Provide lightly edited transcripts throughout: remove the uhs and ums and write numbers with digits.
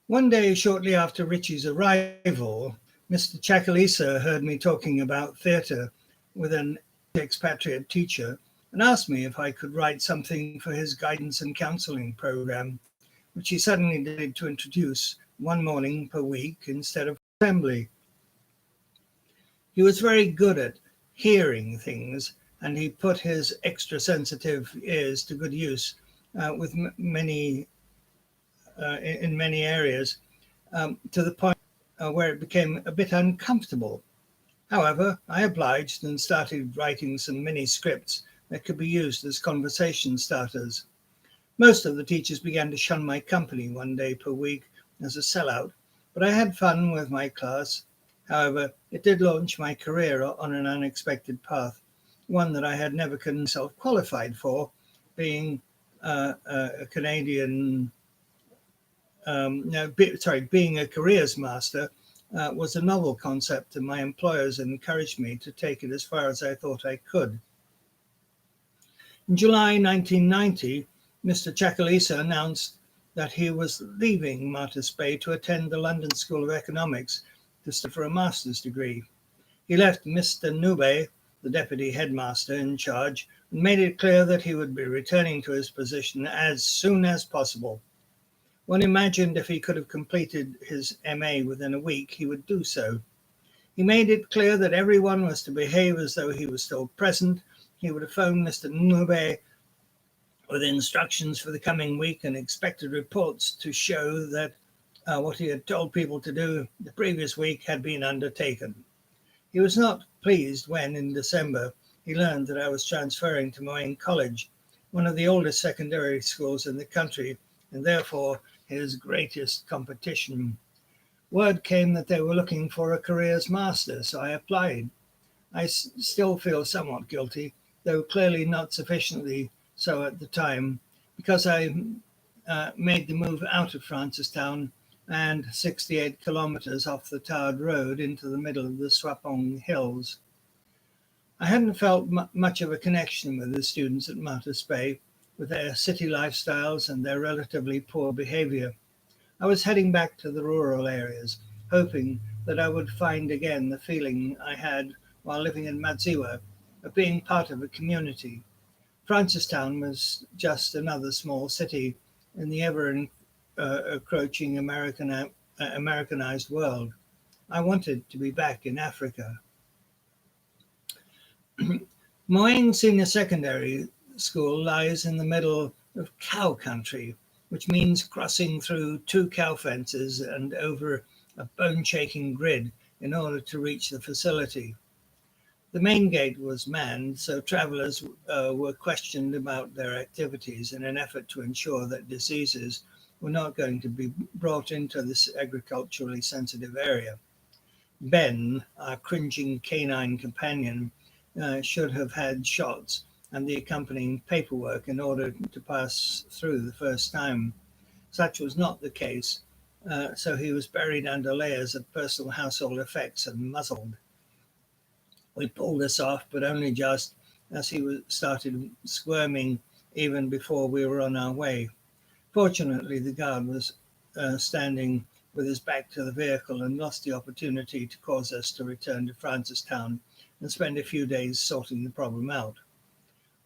One day, shortly after Richie's arrival, Mr. Chakalisa heard me talking about theatre with an expatriate teacher and asked me if I could write something for his guidance and counselling program, which he suddenly decided to introduce one morning per week instead of assembly. He was very good at hearing things, and he put his extra sensitive ears to good use with many in many areas, to the point where it became a bit uncomfortable. However, I obliged and started writing some mini scripts that could be used as conversation starters. Most of the teachers began to shun my company one day per week as a sellout, but I had fun with my class. However, it did launch my career on an unexpected path, one that I had never considered myself qualified for, being a Canadian, no, being a careers master was a novel concept, and my employers encouraged me to take it as far as I thought I could. In July 1990, Mr. Chakalisa announced that he was leaving Martis Bay to attend the London School of Economics to study for a master's degree. He left Mr. Nube, the deputy headmaster, in charge and made it clear that he would be returning to his position as soon as possible. One imagined if he could have completed his MA within a week, he would do so. He made it clear that everyone was to behave as though he was still present. He would have phoned Mr. Nube with instructions for the coming week and expected reports to show that what he had told people to do the previous week had been undertaken. He was not pleased when, in December, he learned that I was transferring to Moeng College, one of the oldest secondary schools in the country, and therefore his greatest competition. Word came that they were looking for a careers master, so I applied. I still feel somewhat guilty, though clearly not sufficiently so at the time, because I made the move out of Francistown and 68 kilometres off the tarred road into the middle of the Swapong Hills. I hadn't felt much of a connection with the students at Martis Bay, with their city lifestyles and their relatively poor behaviour. I was heading back to the rural areas, hoping that I would find again the feeling I had while living in Madziwa of being part of a community. Francistown was just another small city in the ever-encroaching Americanized world. I wanted to be back in Africa. Moeng Senior Secondary School lies in the middle of cow country, which means crossing through two cow fences and over a bone-shaking grid in order to reach the facility. The main gate was manned, so travellers were questioned about their activities in an effort to ensure that diseases were not going to be brought into this agriculturally sensitive area. Ben, our cringing canine companion, should have had shots and the accompanying paperwork in order to pass through the first time. Such was not the case, so he was buried under layers of personal household effects and muzzled. We pulled this off, but only just as he started squirming even before we were on our way. Fortunately, the guard was standing with his back to the vehicle and lost the opportunity to cause us to return to Francistown and spend a few days sorting the problem out.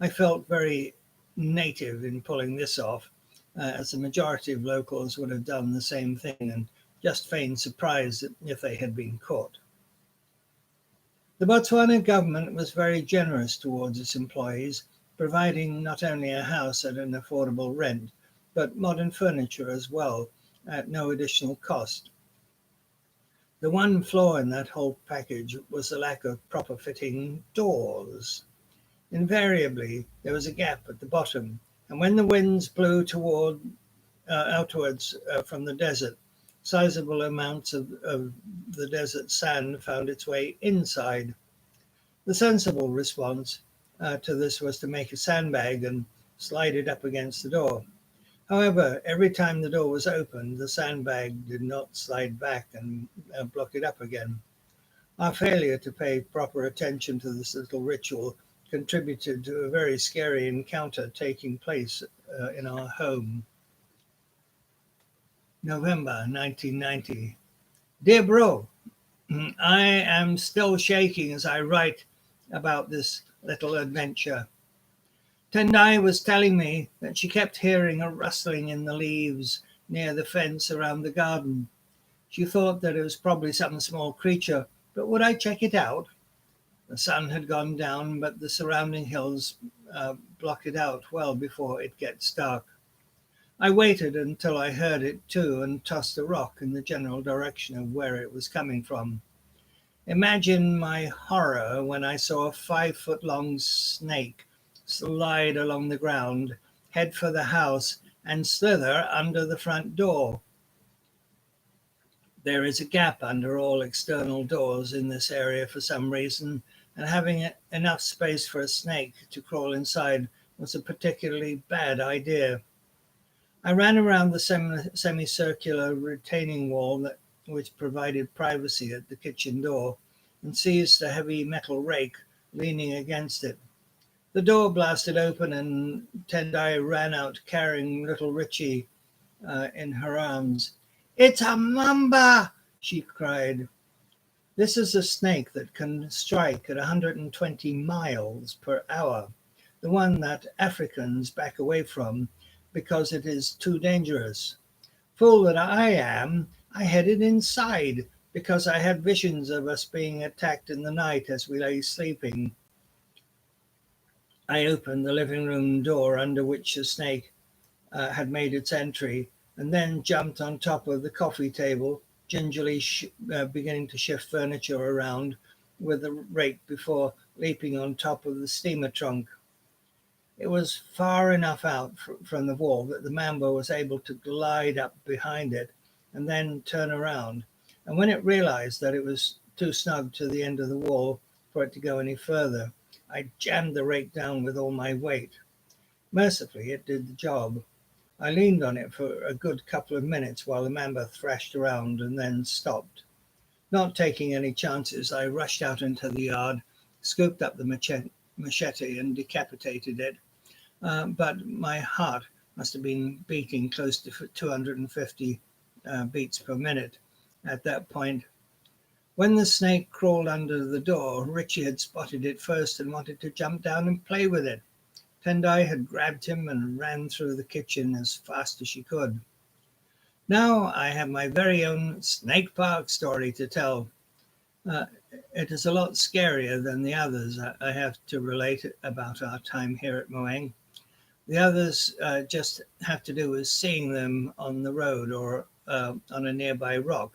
I felt very native in pulling this off, as the majority of locals would have done the same thing and just feigned surprise if they had been caught. The Botswana government was very generous towards its employees, providing not only a house at an affordable rent, but modern furniture as well, at no additional cost. The one flaw in that whole package was the lack of proper fitting doors. Invariably, there was a gap at the bottom, and when the winds blew outwards from the desert, sizable amounts of the desert sand found its way inside. The sensible response to this was to make a sandbag and slide it up against the door. However, every time the door was opened, the sandbag did not slide back and block it up again. Our failure to pay proper attention to this little ritual contributed to a very scary encounter taking place in our home. November 1990. Dear Bro, I am still shaking as I write about this little adventure. Tendai was telling me that she kept hearing a rustling in the leaves near the fence around the garden. She thought that it was probably some small creature, but would I check it out? The sun had gone down, but the surrounding hills block it out well before it gets dark. I waited until I heard it too and tossed a rock in the general direction of where it was coming from. Imagine my horror when I saw a 5 foot long snake slide along the ground, head for the house, and slither under the front door. There is a gap under all external doors in this area for some reason, and having enough space for a snake to crawl inside was a particularly bad idea. I ran around the semicircular retaining wall which provided privacy at the kitchen door and seized a heavy metal rake leaning against it. The door blasted open and Tendai ran out carrying little Richie in her arms. "It's a mamba!" she cried. This is a snake that can strike at 120 miles per hour, the one that Africans back away from because it is too dangerous. Fool that I am, I headed inside because I had visions of us being attacked in the night as we lay sleeping. I opened the living room door under which the snake had made its entry and then jumped on top of the coffee table, gingerly beginning to shift furniture around with a rake before leaping on top of the steamer trunk. It was far enough out from the wall that the mamba was able to glide up behind it and then turn around. And when it realized that it was too snug to the end of the wall for it to go any further, I jammed the rake down with all my weight. Mercifully, it did the job. I leaned on it for a good couple of minutes while the mamba thrashed around and then stopped. Not taking any chances, I rushed out into the yard, scooped up the machete and decapitated it. But my heart must have been beating close to 250 beats per minute at that point. When the snake crawled under the door, Richie had spotted it first and wanted to jump down and play with it. Tendai had grabbed him and ran through the kitchen as fast as she could. Now I have my very own Snake Park story to tell. Uh, it is a lot scarier than the others I have to relate about our time here at Moeng. The others just have to do with seeing them on the road or on a nearby rock.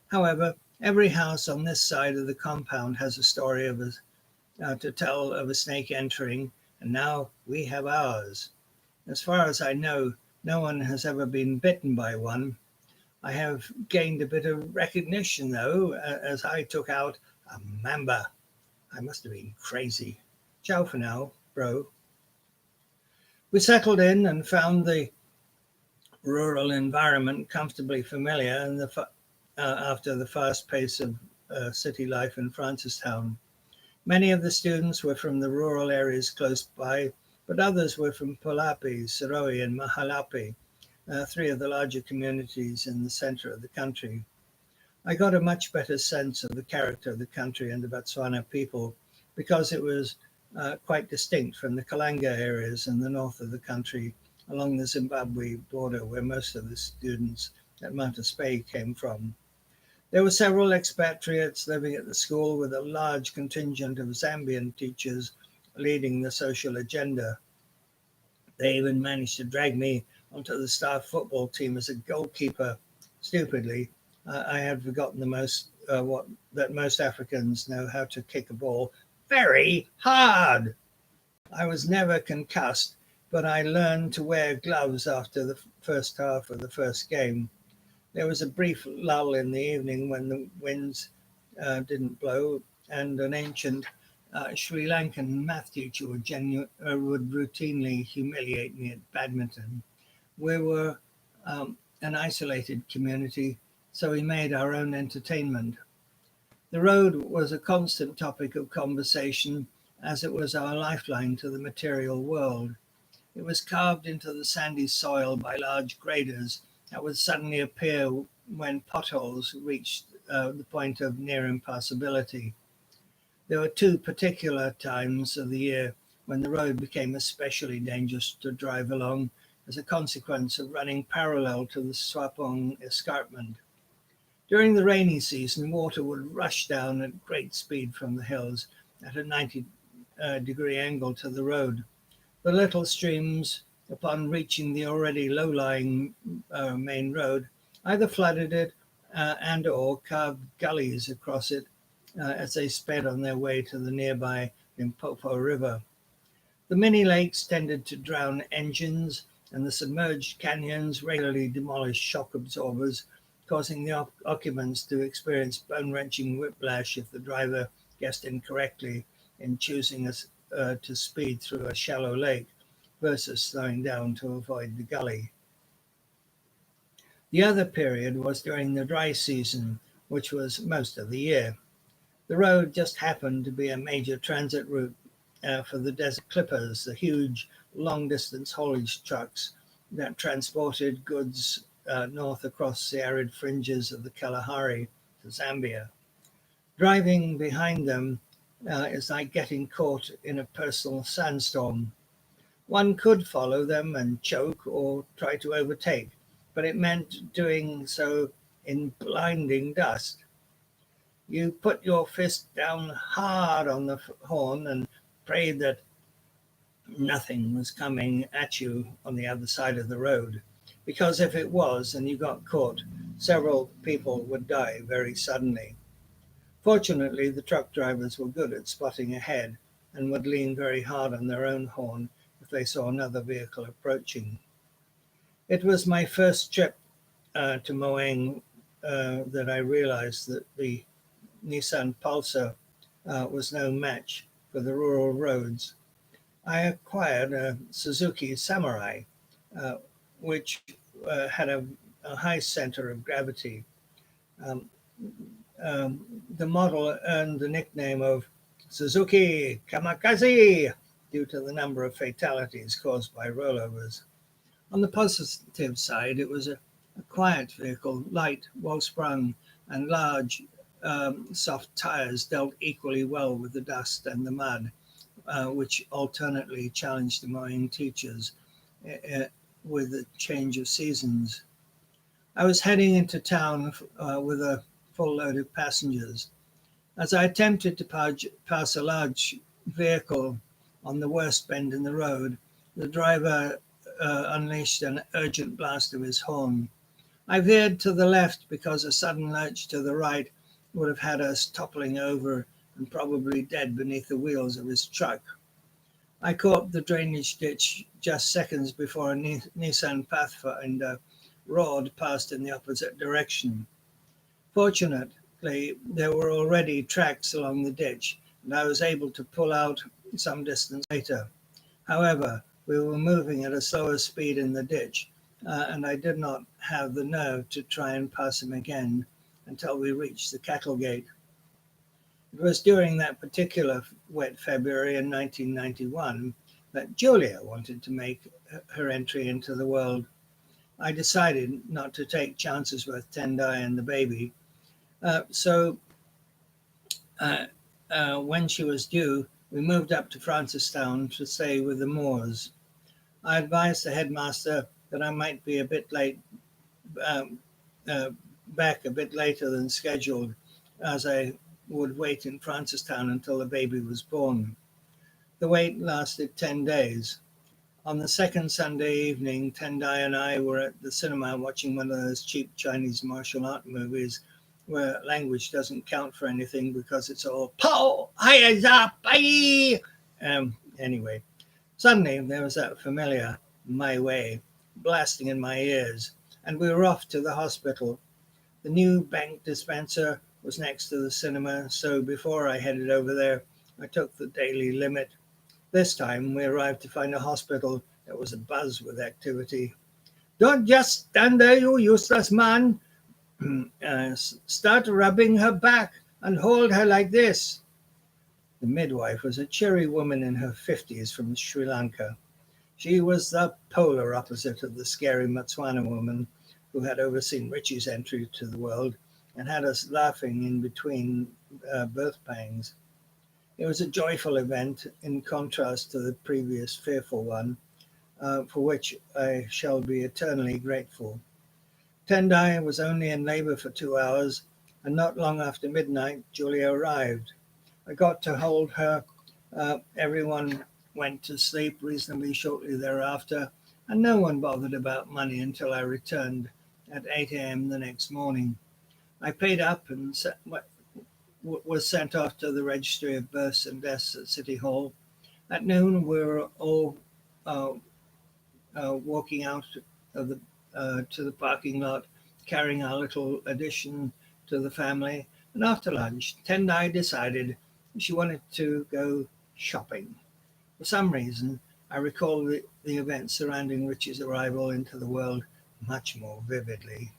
However, every house on this side of the compound has a story to tell of a snake entering, and now we have ours. As far as I know, no one has ever been bitten by one. I have gained a bit of recognition, though, as I took out a mamba. I must have been crazy. Ciao for now, bro. We settled in and found the rural environment comfortably familiar and after the fast pace of city life in Francistown. Many of the students were from the rural areas close by, but others were from Polapi, Siroe, and Mahalapi, three of the larger communities in the center of the country. I got a much better sense of the character of the country and the Botswana people because it was quite distinct from the Kalanga areas in the north of the country along the Zimbabwe border where most of the students at Mantas Bay came from. There were several expatriates living at the school with a large contingent of Zambian teachers leading the social agenda. They even managed to drag me onto the staff football team as a goalkeeper. Stupidly, I had forgotten that most Africans know how to kick a ball very hard. I was never concussed, but I learned to wear gloves after the first half of the first game. There was a brief lull in the evening when the winds didn't blow, and an ancient Sri Lankan math teacher would routinely humiliate me at badminton. We were an isolated community, so we made our own entertainment. The road was a constant topic of conversation as it was our lifeline to the material world. It was carved into the sandy soil by large graders that would suddenly appear when potholes reached the point of near impassability. There were two particular times of the year when the road became especially dangerous to drive along as a consequence of running parallel to the Swapong escarpment. During the rainy season, water would rush down at great speed from the hills at a 90-degree angle to the road. The little streams, upon reaching the already low-lying main road, either flooded it and/or carved gullies across it as they sped on their way to the nearby Limpopo River. The mini lakes tended to drown engines, and the submerged canyons regularly demolished shock absorbers, causing the occupants to experience bone-wrenching whiplash if the driver guessed incorrectly in choosing to speed through a shallow lake versus slowing down to avoid the gully. The other period was during the dry season, which was most of the year. The road just happened to be a major transit route for the desert clippers, the huge long-distance haulage trucks that transported goods north across the arid fringes of the Kalahari to Zambia. Driving behind them is like getting caught in a personal sandstorm. One could follow them and choke or try to overtake, but it meant doing so in blinding dust. You put your fist down hard on the horn and prayed that nothing was coming at you on the other side of the road, because if it was and you got caught, several people would die very suddenly. Fortunately, the truck drivers were good at spotting ahead and would lean very hard on their own horn if they saw another vehicle approaching. It was my first trip to Moeng that I realized that the Nissan Pulsar was no match for the rural roads. I acquired a Suzuki Samurai, uh, which had a high center of gravity. Um, the model earned the nickname of Suzuki Kamikaze due to the number of fatalities caused by rollovers. On the positive side, it was a quiet vehicle, light, well sprung, and large, soft tires dealt equally well with the dust and the mud, which alternately challenged the mowing teachers uh, with the change of seasons. I was heading into town with a full load of passengers. As I attempted to pass a large vehicle on the worst bend in the road, the driver unleashed an urgent blast of his horn. I veered to the left because a sudden lurch to the right would have had us toppling over and probably dead beneath the wheels of his truck. I caught the drainage ditch just seconds before a Nissan Pathfinder roared past in the opposite direction. Fortunately, there were already tracks along the ditch, and I was able to pull out some distance later. However, we were moving at a slower speed in the ditch, and I did not have the nerve to try and pass him again until we reached the cattle gate. It was during that particular wet February in 1991 that Julia wanted to make her entry into the world. I decided not to take chances with Tendai and the baby. So uh, when she was due, we moved up to Francistown to stay with the Moors. I advised the headmaster that I might be a bit late, um, uh, back a bit later than scheduled, as I would wait in Francistown until the baby was born. The wait lasted 10 days. On the second Sunday evening, Tendai and I were at the cinema watching one of those cheap Chinese martial art movies where language doesn't count for anything because it's all "Pow! Hiya! Bye!" Anyway, suddenly there was that familiar "My Way" blasting in my ears, and we were off to the hospital. The new bank dispenser was next to the cinema, so before I headed over there, I took the daily limit. This time we arrived to find a hospital that was abuzz with activity. "Don't just stand there, you useless man. Start rubbing her back and hold her like this." The midwife was a cheery woman in her 50s from Sri Lanka. She was the polar opposite of the scary Motswana woman, who had overseen Richie's entry to the world and had us laughing in between birth pangs. It was a joyful event in contrast to the previous fearful one, for which I shall be eternally grateful. Tendai was only in labour for 2 hours, and not long after midnight Julia arrived. I got to hold her. Everyone went to sleep reasonably shortly thereafter, and no one bothered about money until I returned at 8 a.m. the next morning. I paid up and was sent off to the registry of births and deaths at City Hall. At noon, we were all uh, walking out of the to the parking lot, carrying our little addition to the family. And after lunch, Tendai decided she wanted to go shopping. For some reason, I recall the events surrounding Richie's arrival into the world much more vividly.